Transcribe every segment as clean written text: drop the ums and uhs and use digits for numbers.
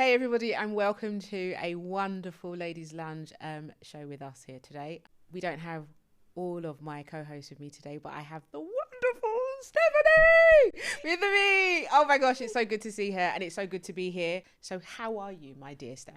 Hey everybody, and welcome to a wonderful Ladies Lounge show with us here today. We don't have all of my co-hosts with me today, but I have the wonderful Stephanie with me. Oh my gosh, it's so good to see her, and it's so good to be here. So how are you, my dear Steph?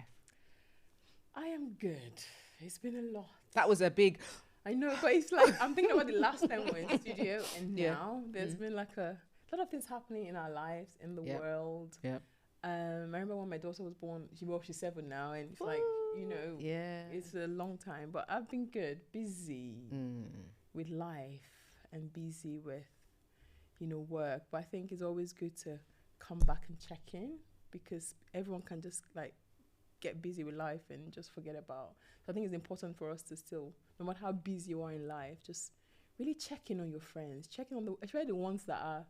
I am good. It's been a lot. That was a big... I know, but it's like, I'm thinking about the last time we were in studio, and Yeah. now there's been like a lot of things happening in our lives, in the world. Yep. I remember when my daughter was born, she's 7 now, and it's like, it's a long time, but I've been good, busy with life and busy with, work. But I think it's always good to come back and check in, because everyone can just like get busy with life and just forget about. So I think it's important for us to still, no matter how busy you are in life, just really check in on your friends, check in on especially the ones that are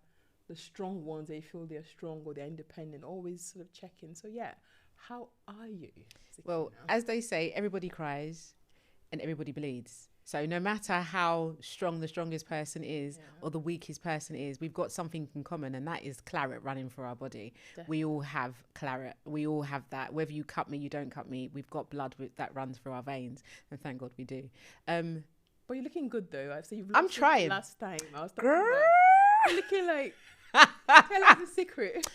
the strong ones, they feel they're strong or they're independent, always sort of check in. So yeah, how are you? Well, as they say, everybody cries and everybody bleeds. So no matter how strong the strongest person is or the weakest person is, we've got something in common, and that is claret running through our body. Definitely. We all have claret. We all have that. Whether you cut me, you don't cut me, we've got blood that runs through our veins, and thank God we do. But you're looking good though. I've seen you've I'm trying. Last time I was Girl, you're looking like tell us the secret.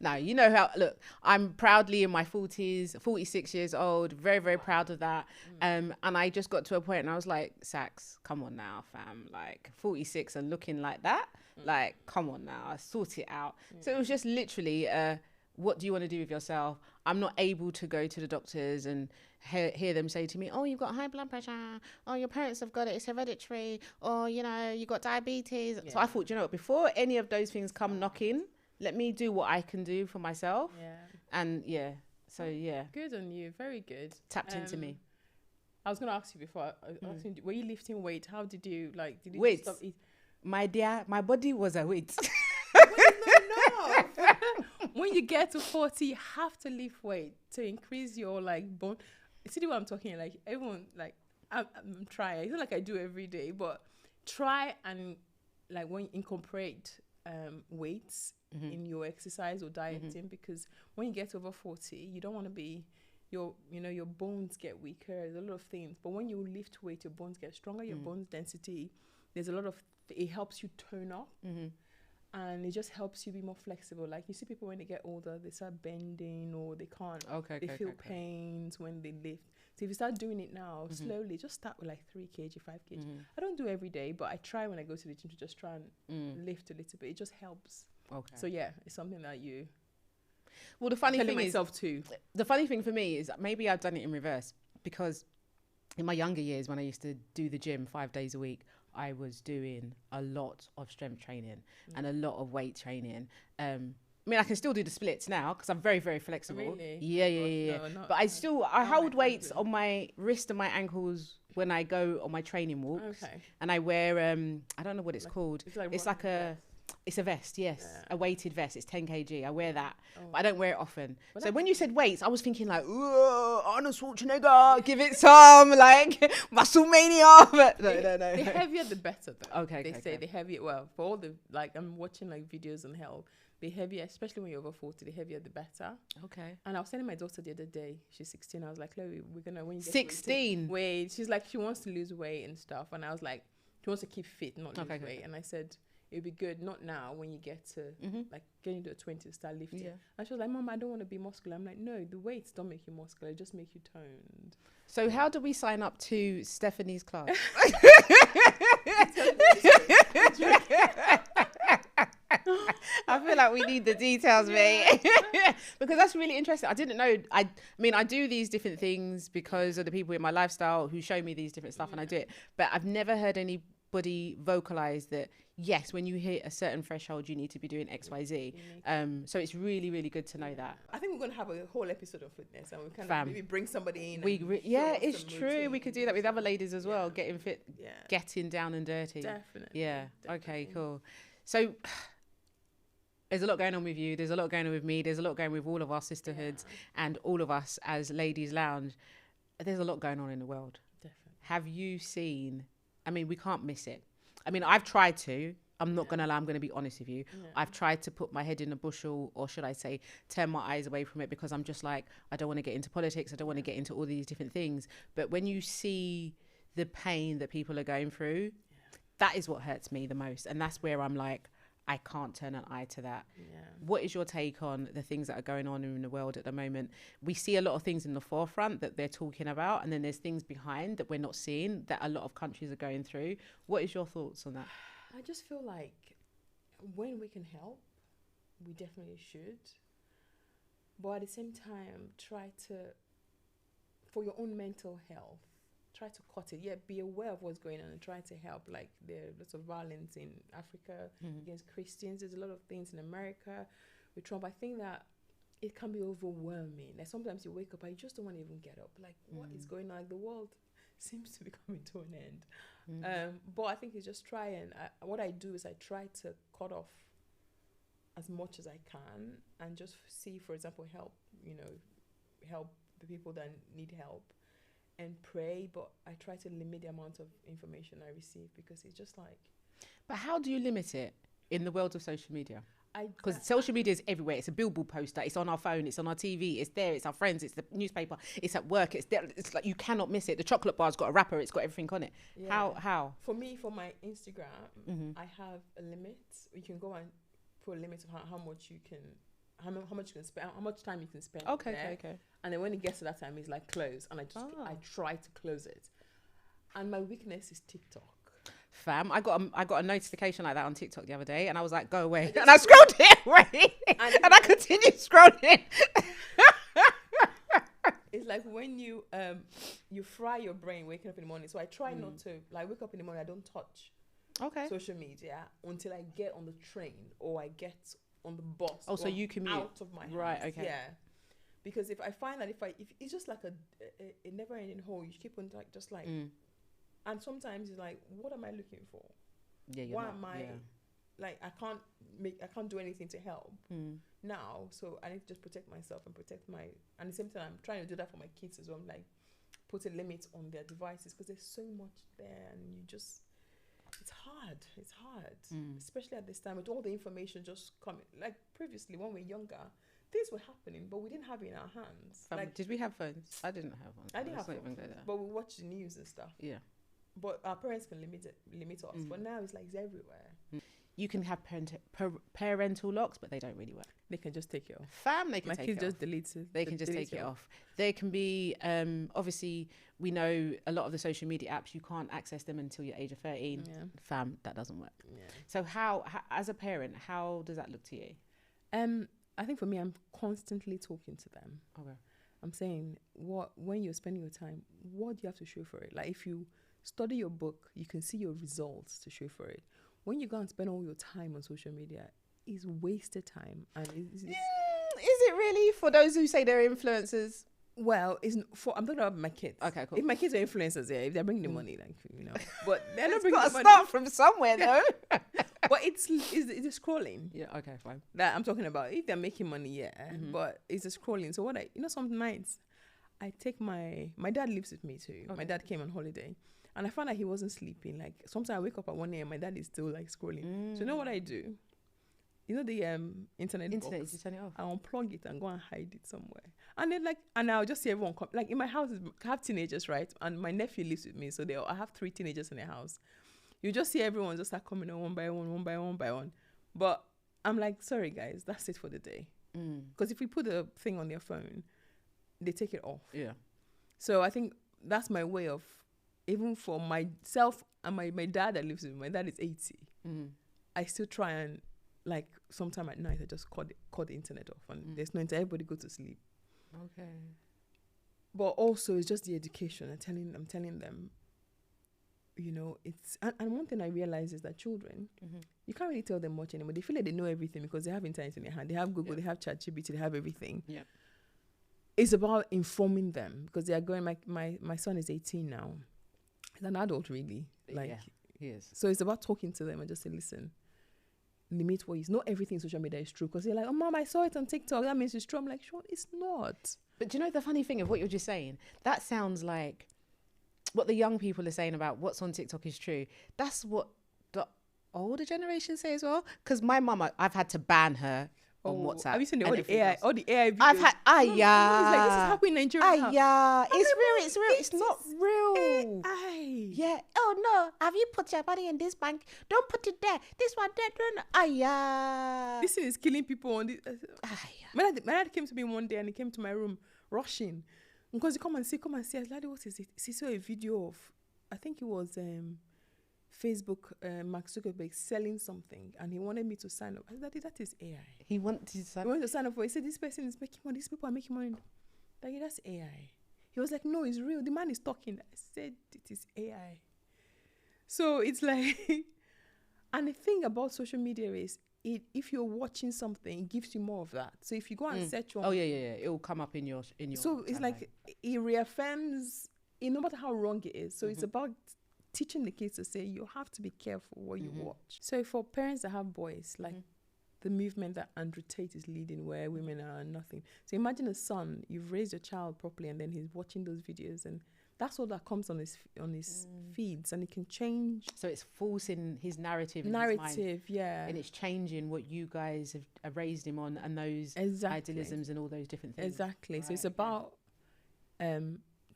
No, you know how, look, I'm proudly in my 40s, 46 years old, very, very proud of that. And I just got to a point and I was like, Sax, come on now, fam, like 46 and looking like that, like, come on now, sort it out. So it was just literally, what do you want to do with yourself? I'm not able to go to the doctors and hear them say to me, oh, you've got high blood pressure, oh, your parents have got it, it's hereditary, or, you got diabetes. So I thought, before any of those things come knocking, let me do what I can do for myself. And Good on you, very good. Tapped into me. I was going to ask you before, were you lifting weight? How did you, did you Wait, stop eating? My dear, my body was a weight. No. When you get to 40, you have to lift weight to increase your bone. See what I'm talking, everyone, I'm trying. It's not like I do every day, but try and when you incorporate weights in your exercise or dieting, because when you get over 40, you don't want to be your bones get weaker. There's a lot of things, but when you lift weight, your bones get stronger. Your bones density, there's a lot of it helps you tone up. And it just helps you be more flexible. Like you see people when they get older, they start bending or they can't. They feel pains when they lift. So if you start doing it now, slowly, just start with 3 kg, 5 kg. I don't do every day, but I try when I go to the gym to just try and lift a little bit. It just helps. So yeah, it's something that you. Well, the funny thing myself too. The funny thing for me is maybe I've done it in reverse, because in my younger years when I used to do the gym 5 days a week, I was doing a lot of strength training and a lot of weight training. I mean, I can still do the splits now because I'm very, very flexible. Really? Yeah. No, but I hold weights on my wrist and my ankles when I go on my training walks. And I wear, I don't know what it's called. It's a vest, yes. Yeah. A weighted vest. It's 10 kg. I wear that. But I don't wear it often. Well, so when you said weights, I was thinking Arnold Schwarzenegger, give it some, muscle mania. But no. The heavier the better though. Okay. They say the heavier, well, for all the, I'm watching videos on health, the heavier, especially when you're over 40, the heavier the better. Okay. And I was telling my daughter the other day, she's 16, I was like, Chloe, we're going to, when you get 16? Weight. She's like, she wants to lose weight and stuff. And I was like, she wants to keep fit, not lose weight. And I said, it'd be good, not now, when you get to getting to the 20s, start lifting. Yeah. And she was like, Mom, I don't want to be muscular. I'm like, no, the weights don't make you muscular, it just make you toned. So how do we sign up to Stephanie's class? I feel like we need the details, mate. Because that's really interesting. I didn't know. I mean, I do these different things because of the people in my lifestyle who show me these different stuff, and I do it. But I've never heard anybody vocalize that, yes, when you hit a certain threshold, you need to be doing X, Y, Z. So it's really, really good to know that. I think we're going to have a whole episode of fitness, and we can maybe bring somebody in. It's true. Routine. We could do that with other ladies as well, getting fit, getting down and dirty. Definitely. Yeah. Definitely. Okay, cool. So there's a lot going on with you. There's a lot going on with me. There's a lot going with all of our sisterhoods and all of us as Ladies Lounge. There's a lot going on in the world. Definitely. Have you seen, I mean, we can't miss it. I mean, I've tried to, I'm not going to lie, I'm going to be honest with you. Yeah. I've tried to put my head in a bushel, or should I say, turn my eyes away from it, because I'm just like, I don't want to get into politics. I don't want to get into all these different things. But when you see the pain that people are going through, that is what hurts me the most. And that's where I'm like, I can't turn an eye to that. Yeah. What is your take on the things that are going on in the world at the moment? We see a lot of things in the forefront that they're talking about, and then there's things behind that we're not seeing that a lot of countries are going through. What is your thoughts on that? I just feel like when we can help, we definitely should. But at the same time, try to, for your own mental health, try to cut it. Yeah, be aware of what's going on and try to help. Like, there are lots of violence in Africa against Christians. There's a lot of things in America with Trump. I think that it can be overwhelming. Like, sometimes you wake up and you just don't want to even get up. Like, what is going on? Like, the world seems to be coming to an end. But I think it's just try and what I do is I try to cut off as much as I can and just see, for example, help the people that need help and pray. But I try to limit the amount of information I receive, because it's just like. But how do you limit it in the world of social media? Because social media is everywhere. It's a billboard poster. It's on our phone. It's on our TV. It's there. It's our friends. It's the newspaper. It's at work. It's there. It's like you cannot miss it. The chocolate bar's got a wrapper. It's got everything on it. Yeah. How? For me, for my Instagram, I have a limit. You can go and put a limit of how much you can, how much you can spend, how much time you can spend. Okay. And then when it gets to that time, it's like close, and I try to close it. And my weakness is TikTok. Fam, I got a notification like that on TikTok the other day, and I was like, go away. And I scrolled it away. And I continued scrolling. It's like when you fry your brain waking up in the morning. So I try not to, like, wake up in the morning, I don't touch social media until I get on the train or I get on the bus. Oh, so you commute out of my house. Right, okay. Yeah. Because if I find that if it's just like a never ending hole, you keep on and sometimes it's like, what am I looking for? Yeah, why am I like, I can't do anything to help now, so I need to just protect myself and protect my, and at the same time I'm trying to do that for my kids as well. I'm like putting limits on their devices, because there's so much there, and it's hard, especially at this time with all the information just coming. Like, previously when we were younger, things were happening, but we didn't have it in our hands. Like, did we have phones? I didn't have one. I didn't have phones, but we watch the news and stuff. Yeah. But our parents can limit us. But now it's like it's everywhere. You can have parental locks, but they don't really work. They can just take it off. Fam, they can My take kids it just off. delete it. They can just take it off. There can be, obviously, we know a lot of the social media apps, you can't access them until you're age of 13. Yeah. Fam, that doesn't work. Yeah. So how, as a parent, how does that look to you? I think for me, I'm constantly talking to them. Okay. I'm saying, when you're spending your time, what do you have to show for it? Like, if you study your book, you can see your results to show for it. When you go and spend all your time on social media, it's wasted time. And is it really, for those who say they're influencers? Well, I'm talking about my kids. Okay, cool. If my kids are influencers, if they're bringing the money, but they're not bringing the money. Start from somewhere, though. But it's scrolling. Yeah. Okay. Fine. That I'm talking about. If they're making money, but it's a scrolling. So some nights, I take my dad lives with me too. Okay. My dad came on holiday. And I found out he wasn't sleeping. Like, sometimes I wake up at 1 a.m. my dad is still like scrolling. So you know what I do? You know the internet box? You turn it off. I unplug it and go and hide it somewhere. And then and I'll just see everyone come. Like, in my house, I have teenagers, right? And my nephew lives with me, so I have 3 teenagers in the house. You just see everyone just start coming on one by one. But I'm like, sorry guys, that's it for the day. Because if we put a thing on their phone, they take it off. Yeah. So I think that's my way of, even for myself and my dad that lives with me, my dad is 80. I still try and, like, sometime at night, I just cut the internet off, and there's no internet, everybody go to sleep. Okay. But also, it's just the education. I'm telling them, it's, and one thing I realize is that children, you can't really tell them much anymore. They feel like they know everything because they have internet in their hand. They have Google, they have ChatGPT, they have everything. Yeah. It's about informing them, because they are going, my son is 18 now. He's an adult, really. Like, yeah, he is. So it's about talking to them and just say, listen, limit what is. Not everything social media is true, because they're like, oh, Mom, I saw it on TikTok. That means it's true. I'm like, sure, it's not. But do you know the funny thing of what you're just saying? That sounds like what the young people are saying about what's on TikTok is true. That's what the older generation say as well. Because my mum, I've had to ban her on Oh, WhatsApp. have you seen and all the everything AI? else. All the AI videos. I've had, Mom is like, this is happening in Nigeria now. yeah. I'm It's like, real. Mom, It's real. It's not real. AI. Yeah. Oh no. Have you put your money in this bank? Don't put it there. This one there. No. Yeah. This thing is killing people on this. Yeah. My dad came to me one day and he came to my room rushing. Because he come and see. I was like, what is it? He saw a video of, I think it was Facebook, Mark Zuckerberg selling something, and he wanted me to sign up. I said, that is AI. He wanted to sign up for it. He said, this person is making money. These people are making money. Like, yeah, that's AI. He was like, no, it's real. The man is talking. I said, it is AI. So it's like, and the thing about social media is, if you're watching something, it gives you more of that. So if you go and search one, it will come up in your. So it's like it reaffirms, no matter how wrong it is. So it's about teaching the kids to say you have to be careful what you watch. So for parents that have boys, like the movement that Andrew Tate is leading, where women are nothing. So imagine a son, you've raised your child properly, and then he's watching those videos, and that's all that comes on his feeds, and it can change. So it's forcing his narrative in his mind, yeah, and it's changing what you guys have raised him on, and those idealisms and all those different things. Exactly. Right, so it's about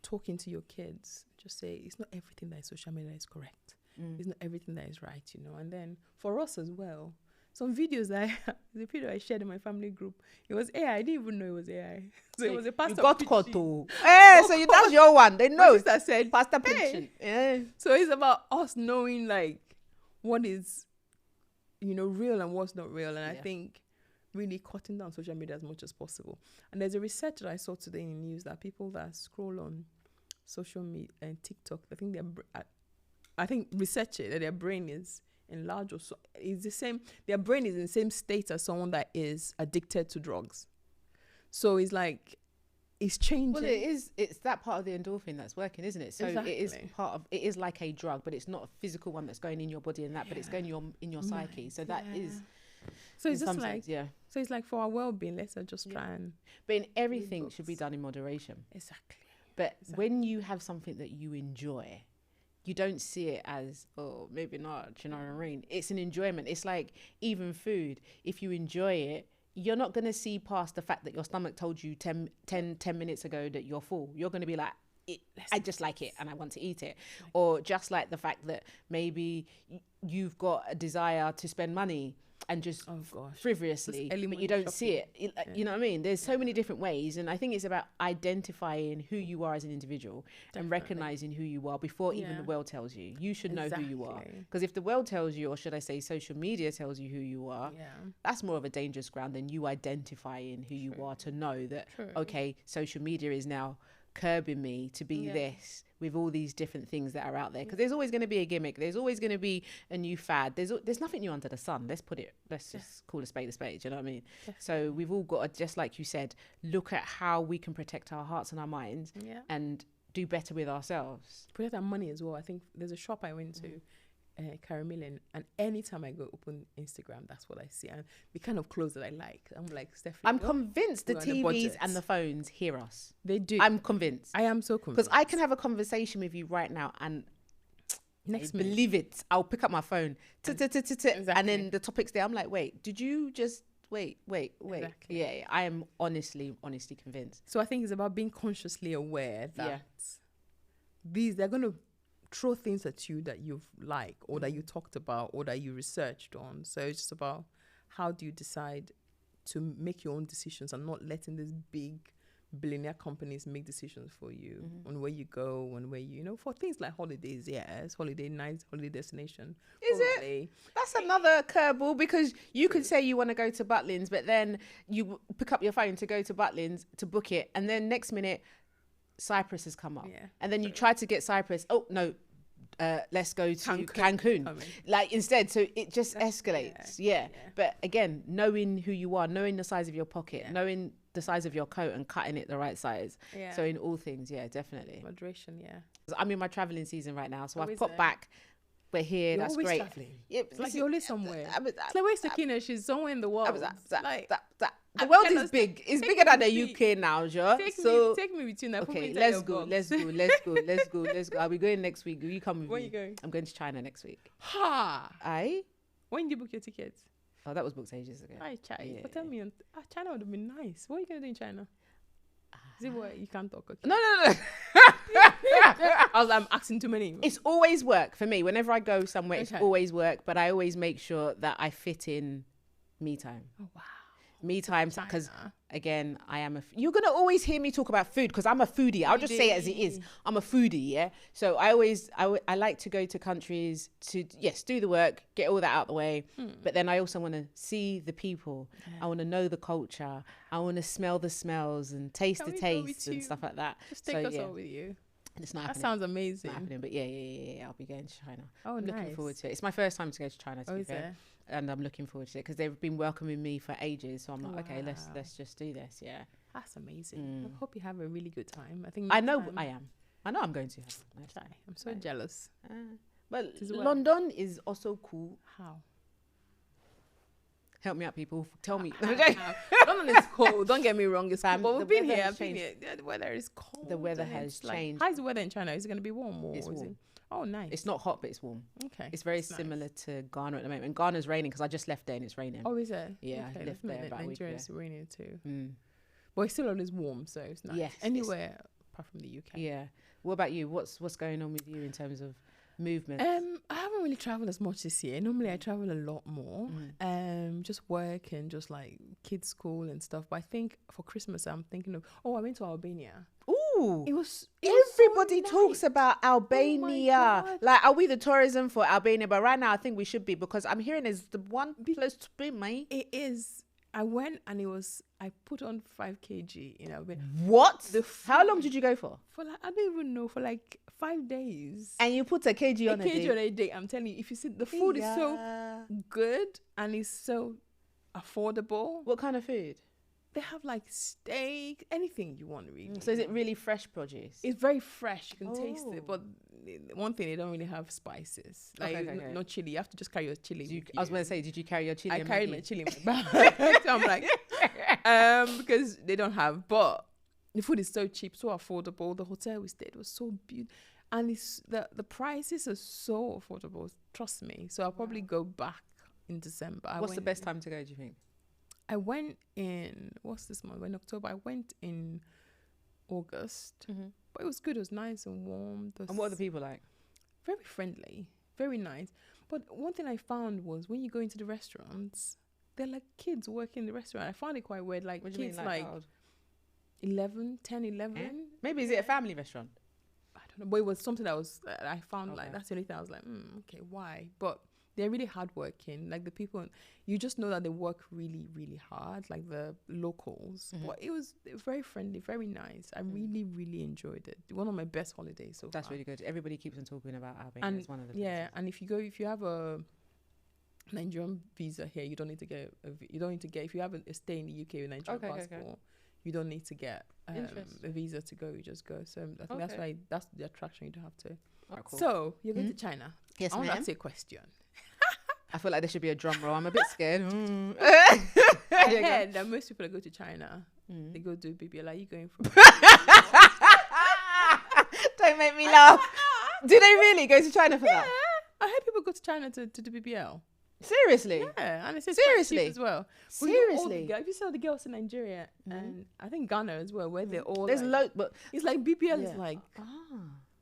talking to your kids. Just say it's not everything that is social media is correct. It's not everything that is right, and then for us as well. Some videos the video I shared in my family group, it was AI. I didn't even know it was AI. So it was a pastor. You got caught too. So that's your one. They know. My sister said, pastor preaching. Yeah. So it's about us knowing like what is, real and what's not real. And I think really cutting down social media as much as possible. And there's a research that I saw today in the news that people that scroll on social media and TikTok, I think research it that their brain is enlarged, or is the same. Their brain is in the same state as someone that is addicted to drugs. So it's like it's changing. Well, it's that part of the endorphin that's working, isn't it? So it is it is like a drug, but it's not a physical one that's going in your body and that, but it's going in your psyche. So that is. So it's just like So it's like for our well-being, let's just try and. But in everything should be done in moderation. Exactly. But when you have something that you enjoy, you don't see it as, oh, maybe not, do you know what I mean? It's an enjoyment. It's like even food. If you enjoy it, you're not going to see past the fact that your stomach told you 10 minutes ago that you're full. You're going to be like, I just like it and I want to eat it. Or just like the fact that maybe you've got a desire to spend money and just frivolously, but you don't see it. You know what I mean? There's so many different ways, and I think it's about identifying who you are as an individual and recognizing who you are before even the world tells you. You should know who you are, because if the world tells you, or should I say social media tells you who you are, that's more of a dangerous ground than you identifying who you are, to know that, okay, social media is now curbing me to be this with all these different things that are out there, because there's always going to be a gimmick, there's always going to be a new fad, there's nothing new under the sun. Let's just call a spade, you know what I mean? So we've all got to, just like you said, look at how we can protect our hearts and our minds and do better with ourselves, protect our money as well. I think there's a shop I went to, Caramillion, and anytime I go open Instagram, that's what I see, and the kind of clothes that I like. I'm like, Stephanie, I'm convinced the TVs and the phones hear us. They do. I'm convinced. I am so convinced, because I can have a conversation with you right now, and believe it, I'll pick up my phone and then the topic's there. I'm like, wait, did you just wait? Exactly. Yeah, I am honestly convinced. So I think it's about being consciously aware that they're going to throw things at you that you've liked, or that you talked about, or that you researched on. So it's just about how do you decide to make your own decisions and not letting these big billionaire companies make decisions for you on where you go and where for things like holidays. Yes, holiday nights, holiday destination. Is it? That's another curveball, because you could say you want to go to Butlins, but then you pick up your phone to go to Butlins to book it, and then next minute Cyprus has come up, and then you try to get Cyprus. Oh no, let's go to Cancun. Like instead, so it just escalates. But again, knowing who you are, knowing the size of your pocket, knowing the size of your coat, and cutting it the right size. So in all things, definitely moderation. I'm in my traveling season right now, so I've got back. We're here. That's great. It's like you're always somewhere. It's like, where's Sakina? She's somewhere in the world. The world is big. It's bigger than the UK now, Joe. Take me with you now. Okay, let's go. Are we going next week? Will you come with me? Where are you going? I'm going to China next week. Ha! Aye? When did you book your tickets? Oh, that was booked ages ago. Hi, Chai. Yeah, But tell me, China would have been nice. What are you going to do in China? Is it what you can't talk? Okay. No. I'm asking too many. It's always work for me. Whenever I go somewhere, it's Okay. always work. But I always make sure that I fit in me time. Oh, wow. Me time, because China. again, I am you're gonna always hear me talk about food because I'm a foodie. I'll just say it as it is. I'm a foodie, yeah. So I like to go to countries to do the work, get all that out the way. But then I also want to see the people. I want to know the culture. I want to smell the smells and taste Can the we go with tastes and you? stuff like that. Just take us all with you. It's not That happening. sounds It's amazing. not happening. But yeah. I'll be going to China. Oh, I'm nice. looking forward to it. It's my first time to go to China. To Oh, be is fair. it? And I'm looking forward to it because they've been welcoming me for ages. So I'm like, okay, Wow. let's just do this. Yeah. That's amazing. I hope you have a really good time. I think I next know time- I am. I know I'm going to have a nice Chai, time. I'm so Right. jealous. But Is it well? London is also cool. How? Help me out, people. Tell me. London is cold. Don't get me wrong. It's cold. Fam, But the we've been weather here. has I've been changed. here. Yeah, the weather is cold. The weather and has it's like- changed. How's the weather in China? Is it going to be warm or It's is warm. it? Oh, nice. It's not hot, but it's warm. Okay. It's very That's nice. similar to Ghana at the moment. And Ghana's raining because I just left there and it's raining. Oh, is it? Yeah, I Okay, lived there about a week Nigeria is raining too. Mm. But it's still always warm, so it's nice. Yes, it's- Anywhere apart from the UK. Yeah. What about you? What's going on with you in terms of movement? I haven't really traveled as much this year. Normally I travel a lot more. Just work and just like kids' school and stuff. But I think for Christmas I'm thinking of I went to Albania. Ooh. It was Everybody so talks nice. about Albania. God. Like, are we the tourism for Albania? But right now, I think we should be because I'm hearing it's the one place to be, mate. It is. I went and I put on 5 kg in Albania. What? The How long food- did you go for? For like, I don't even know, for like 5 days. And you put a kg on a a kg day. on a day. I'm telling you, if you see the food is so good and it's so affordable. What kind of food? They have like steak, anything you want really. So is it really fresh produce? It's very fresh. You can taste Oh. it, but one thing, they don't really have spices. Like Okay. no chili. You have to just carry your chili. Did you, with I was you. going to say, did you carry your chili? I and carried Maggi? my chili in my bag. So I'm like, because they don't have. But the food is so cheap, so affordable. The hotel we stayed was so beautiful, and it's the prices are so affordable. Trust me. So I'll probably go back in December. What's the best time to go, do you think? I went in what's this month? In October. I went in August, but it was good. It was nice and warm. And what are the people like? Very friendly, very nice. But one thing I found was when you go into the restaurants, they're like kids working in the restaurant. I found it quite weird. Like What do you kids mean, like how old? 11, 10, 11. Eh? Maybe is it a family restaurant? I don't know. But it was something that I found Okay. like, that's the only thing I was like, okay, why? But they're really hardworking. Like the people, you just know that they work really, really hard, like the locals. But it was very friendly, very nice. I really, really enjoyed it. One of my best holidays so That's far. really good. Everybody keeps on talking about Albania. And It's one of the yeah, places. and if you have a Nigerian visa here, you don't need to get if you have a stay in the UK with Nigerian Okay. passport, you don't need to get Interesting. a visa to go. You just go. So I think that's Okay. why that's the attraction. You don't have to. Alright, cool. So you're going to China. Yes, I want to ma'am. ask you a question. I feel like there should be a drum roll. I'm a bit scared. I heard that most people that go to China, they go do BBL. Are you going for? Don't make me laugh. Do they really go to China for that? I heard people go to China to do BBL. Seriously? Yeah, and it's quite Seriously? cheap as well. Well, you know all the Seriously? girls- if you saw the girls in Nigeria and I think Ghana as well, where they're all There's like, but it's like BBL Yeah. is like ah.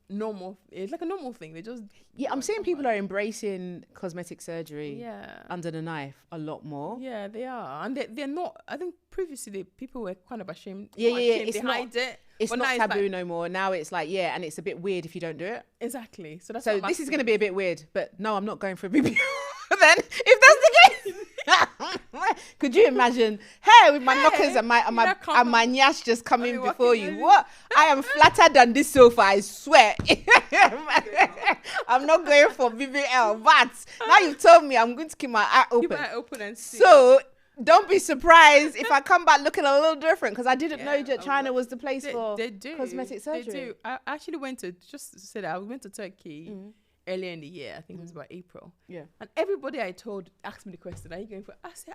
normal. It's like a normal thing. They just Yeah, I'm seeing people are embracing cosmetic surgery yeah. under the knife a lot more. Yeah, they are, and they're not. I think previously people were kind of ashamed. Yeah, not yeah, ashamed, it's they not- hide it. It's but not now it's taboo like- no more. Now it's like, yeah, and it's a bit weird if you don't do it. Exactly. So that's So what I'm this is asking. going to be a bit weird, but no, I'm not going for a BBL. Then, if that's the case, could you imagine? Hey, with my knockers and my that come and my nyash just coming Are you before walking you. like What? I am flattered than this sofa. I swear. I'm not going for BBL. But now you've told me, I'm going to keep my eye Keep open. it open and see. So don't be surprised if I come back looking a little different because I didn't know Yeah, that China was the place for they do cosmetic surgery. They do. I actually went to just to say that I went to Turkey earlier in the year. I think it was about April. Yeah. And everybody I told asked me the question, "Are you going for?" I said,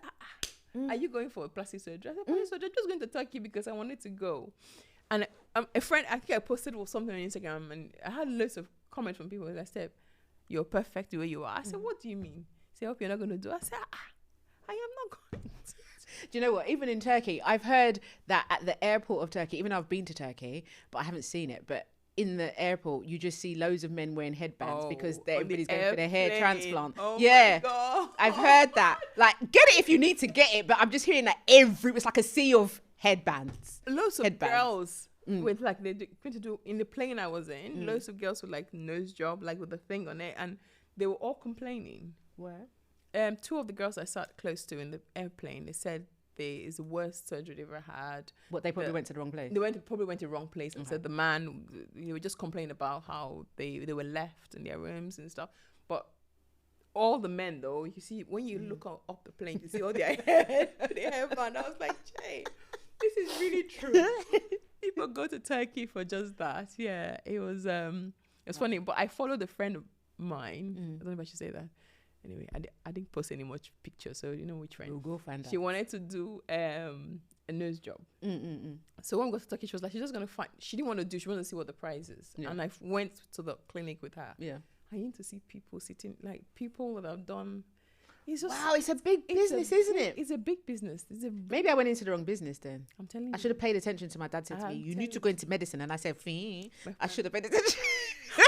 "Are you going for plastic surgery?" I said, "Plastic surgery. I'm just going to Turkey because I wanted to go." And a friend, I think I posted something on Instagram, and I had loads of comments from people. And I said, "You're perfect the way you are." I said, "What do you mean?" He I hope you're not going to do it. I said, I am not going to. Do you know what? Even in Turkey, I've heard that at the airport of Turkey, even though I've been to Turkey, but I haven't seen it, but in the airport, you just see loads of men wearing headbands because everybody's going for their hair transplant. Oh yeah, my God. I've heard that. Like, get it if you need to get it, but I'm just hearing that it's like a sea of headbands. Loads of Headbands. girls with like going to do in the plane I was in. Loads of girls with like nose job, like with a thing on it, and they were all complaining. Where? Two of the girls I sat close to in the airplane, they said it's the worst surgery they've ever had. What, they probably went to the wrong place? They probably went to the wrong place and said the man, they were just complaining about how they were left in their rooms and stuff. But all the men though, you see, when you look up the plane, you see all their hairband. I was like, Jay, this is really true. People go to Turkey for just that. Yeah, it was funny. But I followed a friend of mine. I don't know if I should say that. Anyway, I didn't post any much pictures, so you know which friend. We'll go find out. She wanted to do a nose job. So when we got to Turkey, she was like, she's just going to find, she didn't want to do, she wanted to see what the price is. Yeah. And I went to the clinic with her. Yeah. I need to see people sitting, like people that have done. It's a big business, isn't it? It's a big business. Maybe I went into the wrong business then. I'm telling you. I should have paid attention to my dad said to me, you need to go into medicine. And I said, I should have paid attention.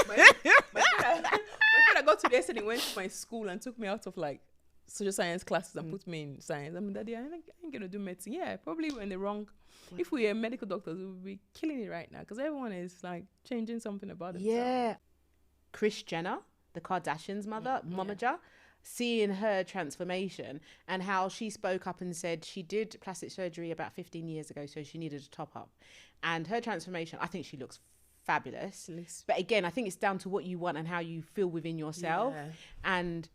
My friend I got to the yesterday went to my school and took me out of like social science classes and put me in science. I mean, Daddy, I ain't going to do medicine. Yeah, probably we're in the wrong. If we were medical doctors, we would be killing it right now because everyone is like changing something about themselves. Yeah. Kris Jenner, the Kardashians' mother, Momager, seeing her transformation and how she spoke up and said she did plastic surgery about 15 years ago, so she needed a top up. And her transformation, I think she looks fabulous. But again, I think it's down to what you want and how you feel within yourself. Yeah. And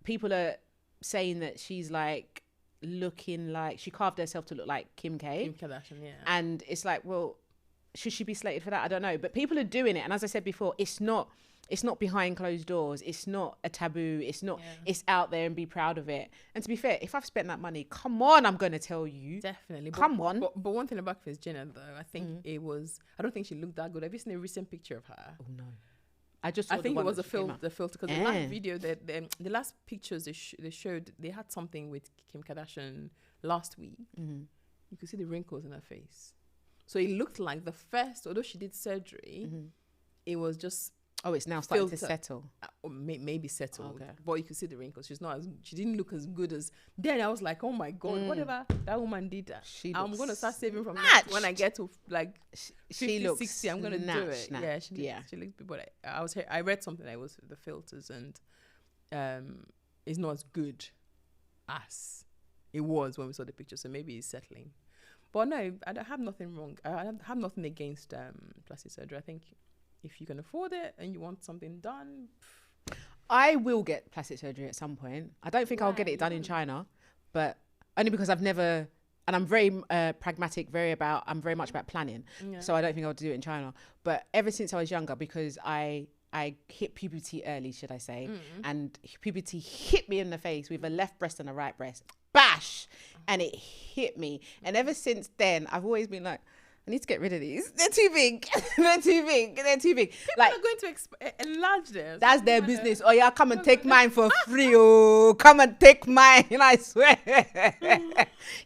people are saying that she's like looking like she carved herself to look like Kim Kardashian, yeah. And it's like, well, should she be slated for that? I don't know. But people are doing it. And as I said before, it's not behind closed doors. It's not a taboo. It's not, it's out there and be proud of it. And to be fair, if I've spent that money, come on, I'm going to tell you. Definitely. Come on. But one thing about Kris Jenner though, I think I don't think she looked that good. Have you seen a recent picture of her? Oh no. I think it was the filter because the last video, the last pictures they showed, they had something with Kim Kardashian last week. You could see the wrinkles in her face. So it looked like the first, although she did surgery, it was just... Oh, it's now starting to settle. Maybe settled. Okay. But you could see the wrinkles. She didn't look as good as... Then I was like, oh my God, whatever that woman did, I'm going to start saving from that when I get to like 50, 60, I'm going to do it. Yeah, she looks... But I read something that was the filters and it's not as good as it was when we saw the picture. So maybe it's settling. But no, I don't have nothing wrong. I have nothing against plastic surgery. I think... if you can afford it and you want something done, I will get plastic surgery at some point. I don't think I'll get it done in China, but only because I've never, and I'm very pragmatic, I'm very much about planning. Yeah. So I don't think I'll do it in China. But ever since I was younger, because I hit puberty early, should I say, and puberty hit me in the face with a left breast and a right breast. Bash! And it hit me. And ever since then, I've always been like, I need to get rid of these. They're too big. They're too big. People like, are going to enlarge this. That's their business. Oh yeah, come and take mine for free. Oh, come and take mine. I swear.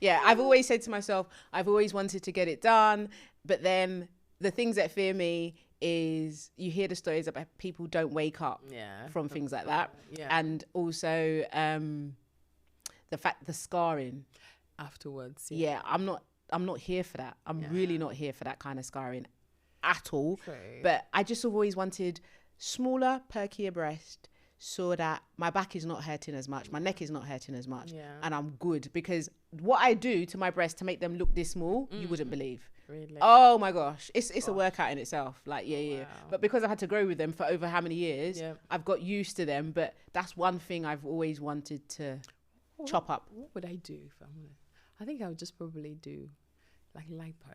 Yeah, I've always said to myself, I've always wanted to get it done. But then the things that fear me is you hear the stories about people don't wake up from things like that. Yeah. And also the scarring. Afterwards. Yeah, I'm not here for that. I'm really not here for that kind of scarring at all. True. But I just have always wanted smaller, perkier breast so that my back is not hurting as much, my neck is not hurting as much, and I'm good. Because what I do to my breast to make them look this small, you wouldn't believe. Really? Oh my gosh. It's a workout in itself. Like, yeah. But because I've had to grow with them for over how many years, I've got used to them. But that's one thing I've always wanted to chop up. What would I do if I think I would just probably do like lipo.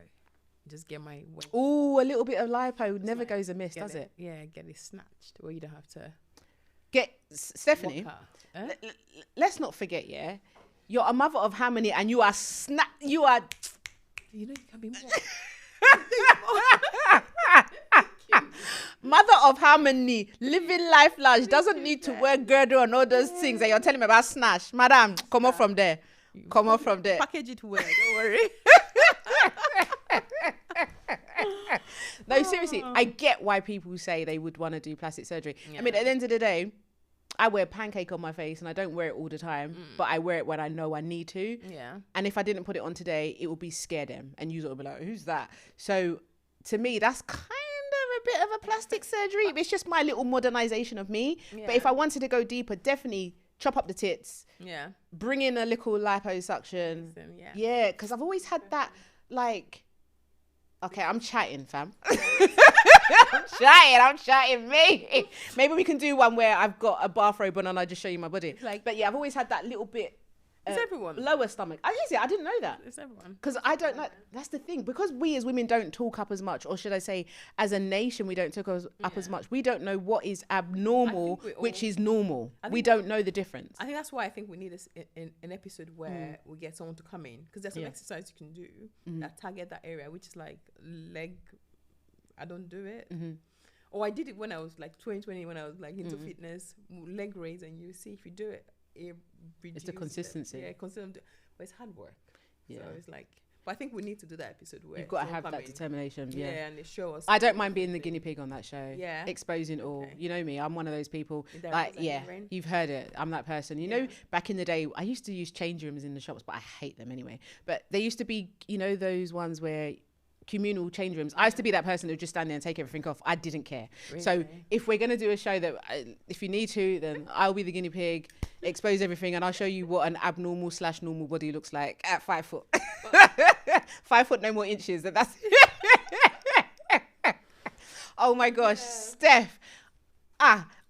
Just get my weight. Oh, a little bit of lipo never goes amiss, does it? Yeah, get it snatched where you don't have to. Stephanie, let's not forget, you're a mother of how many and you are you are... You know you can be more. Mother of harmony, living life large, doesn't need to wear girdle and all those things that you're telling me about snatch. Madam, come off from there. Come off from there. Package it well, don't worry. No, seriously, I get why people say they would want to do plastic surgery. Yeah. I mean, at the end of the day, I wear pancake on my face and I don't wear it all the time, but I wear it when I know I need to. Yeah. And if I didn't put it on today, it would be scare them and you will be like, who's that? So to me, that's kind of a bit of a plastic surgery. It's just my little modernization of me. Yeah. But if I wanted to go deeper, definitely chop up the tits, Yeah. bring in a little liposuction. Yeah. Yeah, because I've always had that, like, okay, I'm chatting, fam. I'm chatting, me. Maybe we can do one where I've got a bathrobe on and I just show you my body. Like, but yeah, I've always had that little bit. It's everyone. Lower stomach. I didn't know that. It's everyone. Because I don't know. That's the thing. Because we as women don't talk up as much, or should I say, as a nation, we don't talk up as much. We don't know what is abnormal, which is normal. We don't know the difference. I think that's why I think we need an episode where we get someone to come in, because there's some exercise you can do that target that area, which is like leg. I don't do it. Or I did it when I was like 2020, when I was like into fitness, leg raise, and you see if you do it, it's the consistency. Yeah, consistent. But it's hard work. Yeah. So it's like, but I think we need to do that episode where you've got to someone have come that in. determination. Yeah, Yeah. and they show us. I don't mind being the guinea pig on that show. Yeah. Exposing it all. Okay. You know me. I'm one of those people. There Like, is yeah, rain. you've heard it. I'm that person. You know, back in the day, I used to use change rooms in the shops, but I hate them anyway. But there used to be, you know, those ones where communal change rooms. I used to be that person who would just stand there and take everything off. I didn't care. Really? So if we're going to do a show that, if you need to, then I'll be the guinea pig, expose everything, and I'll show you what an abnormal / normal body looks like at 5 foot. 5 foot, no more inches. And that's... Oh my gosh, Steph.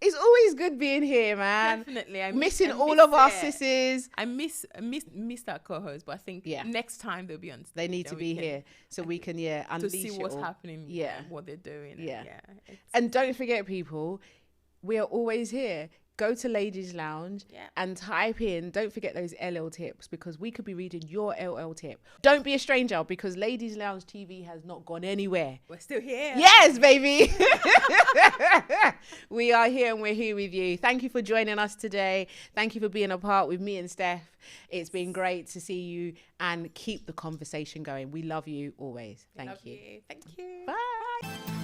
It's always good being here, man. Definitely. I miss all of our sisters. I miss our co-host, but I think next time they'll be on stage. They need to be here so we can unleash to see what's it all. happening, and what they're doing. Yeah. And And don't forget, people, we are always here. Go to Ladies Lounge and type in, don't forget those LL tips, because we could be reading your LL tip. Don't be a stranger, because Ladies Lounge TV has not gone anywhere. we're still here. Yes, baby. We are here and we're here with you. Thank you for joining us today. Thank you for being a part with me and Steph. It's been great to see you and keep the conversation going. We love you always. Thank you. Thank you. Bye.